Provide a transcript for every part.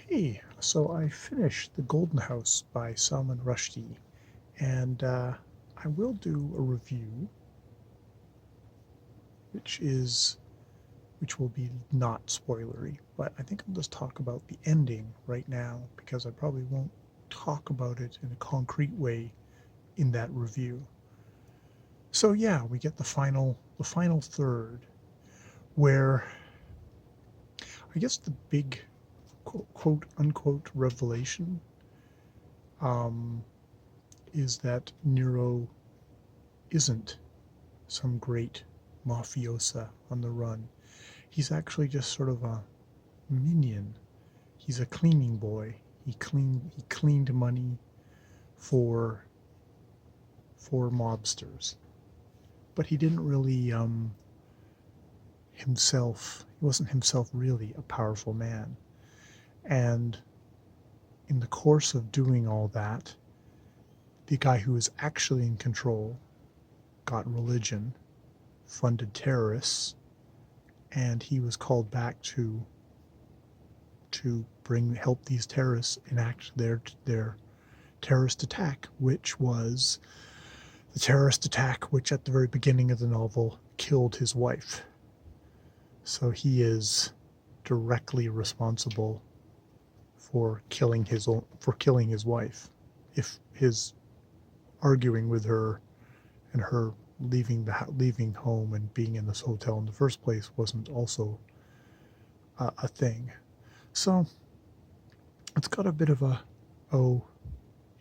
Hey, so I finished The Golden House by Salman Rushdie, and I will do a review, which is which will be not spoilery, but I think I'll just talk about the ending right now because I probably won't talk about it in a concrete way in that review. So yeah, we get the final third, where I guess the big quote unquote revelation um, is that Nero isn't some great mafiosa on the run. He's actually just sort of a minion. He's a cleaning boy. He cleaned money for for mobsters, but he didn't really himself. He wasn't himself really a powerful man. And in the course of doing all that, the guy who was actually in control got religion, funded terrorists, and he was called back to help these terrorists enact their terrorist attack, which was the terrorist attack which at the very beginning of the novel killed his wife. So he is directly responsible for killing his wife. If his arguing with her and her leaving home and being in this hotel in the first place wasn't also a thing. So it's got a bit of a, oh,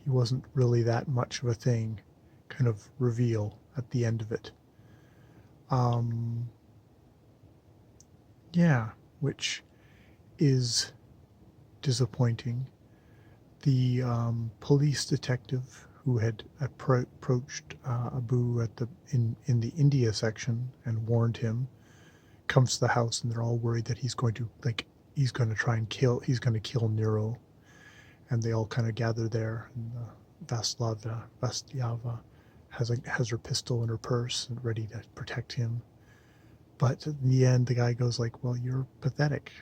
he wasn't really that much of a thing kind of reveal at the end of it. Um, yeah, which is disappointing. The police detective who had approached Abu in the India section and warned him comes to the house, and they're all worried that he's going to try and he's going to kill Nero, and they all kind of gather there. And Vastyava has her pistol in her purse and ready to protect him. But in the end, the guy goes like, "Well, you're pathetic.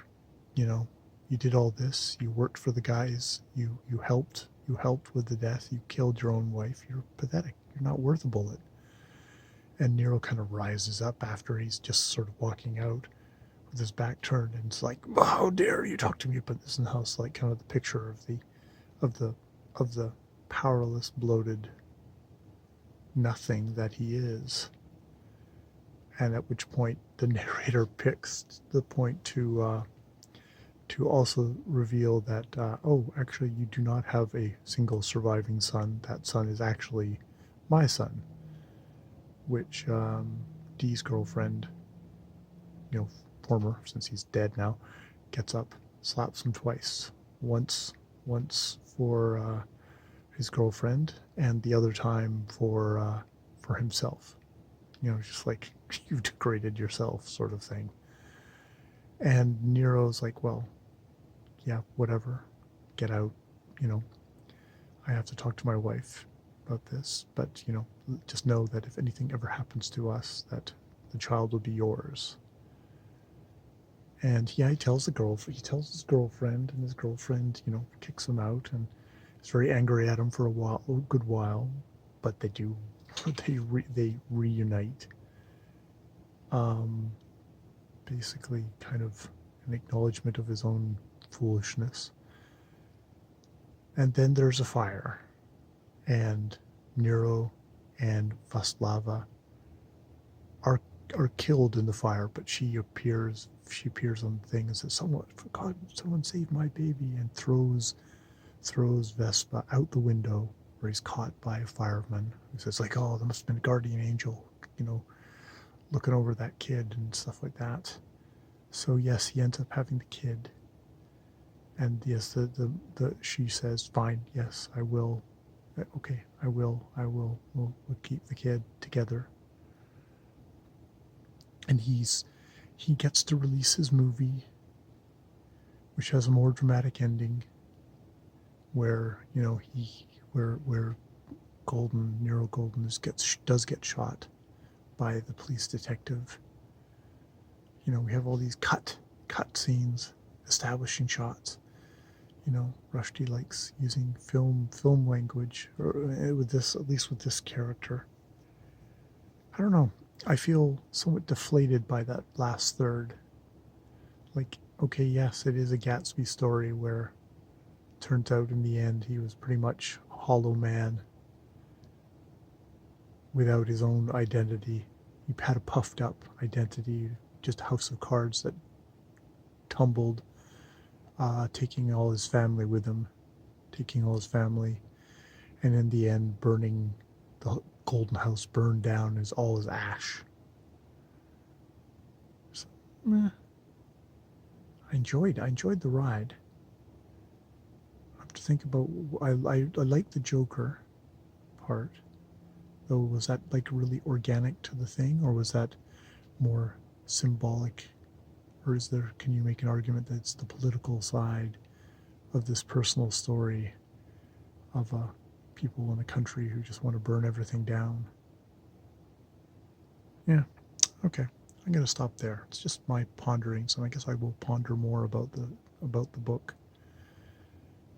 You know, you did all this. You worked for the guys. You helped. You helped with the death. You killed your own wife. You're pathetic. You're not worth a bullet." And Nero kind of rises up after he's just sort of walking out with his back turned, and it's like, "How dare you talk to me about this in the house?" Like kind of the picture of the of the powerless, bloated nothing that he is. And at which point the narrator picks the point to also reveal that, oh, actually, you do not have a single surviving son. That son is actually my son, which Dee's girlfriend, former, since he's dead now, gets up, slaps him twice. Once for his girlfriend, and the other time for himself. Just like, you've degraded yourself, sort of thing. And Nero's like, well, yeah, whatever, get out. You know, I have to talk to my wife about this, but just know that if anything ever happens to us, that the child will be yours. And yeah, he tells his girlfriend, and his girlfriend, kicks him out and is very angry at him for a good while, but they reunite. Um, Basically, kind of an acknowledgement of his own foolishness. And then there's a fire, and Nero and Vaslava are are killed in the fire, but she appears on the thing and says, "Someone, for God, someone save my baby," and throws Vespa out the window, where he's caught by a fireman who says like, "Oh, there must have been a guardian angel, looking over that kid," and stuff like that. So yes, he ends up having the kid. And yes, the she says, "Fine, yes, I will. Okay, I will. We'll keep the kid together." And he gets to release his movie, which has a more dramatic ending, where where Nero Golden does get shot by the police detective. We have all these cut scenes, establishing shots. Rushdie likes using film language, or with this, at least with this character. I don't know. I feel somewhat deflated by that last third. Like, okay, yes, it is a Gatsby story where it turns out in the end he was pretty much a hollow man without his own identity. He had a puffed up identity, just a house of cards that tumbled, taking all his family with him, and in the end burning the Golden House burned down as all as ash. So, I enjoyed the ride. I have to think about. I like the Joker part, though. Was that like really organic to the thing, or was that more symbolic? Or can you make an argument that it's the political side of this personal story of people in a country who just want to burn everything down? Yeah, okay. I'm going to stop there. It's just my pondering, so I guess I will ponder more about the book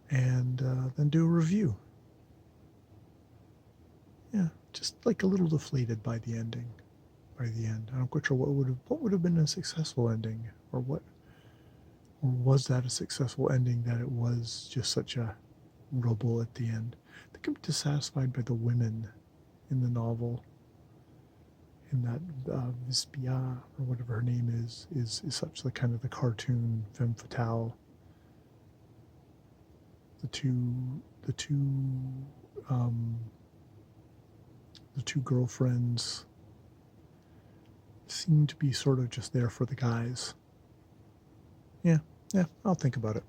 and then do a review. Yeah, just like a little deflated by the ending. By the end, I'm not quite sure what would have been a successful ending, or was that a successful ending that it was just such a rubble at the end. I think I'm dissatisfied by the women in the novel. In that Vispia, or whatever her name is such the kind of the cartoon femme fatale. The two girlfriends seem to be sort of just there for the guys. Yeah, I'll think about it.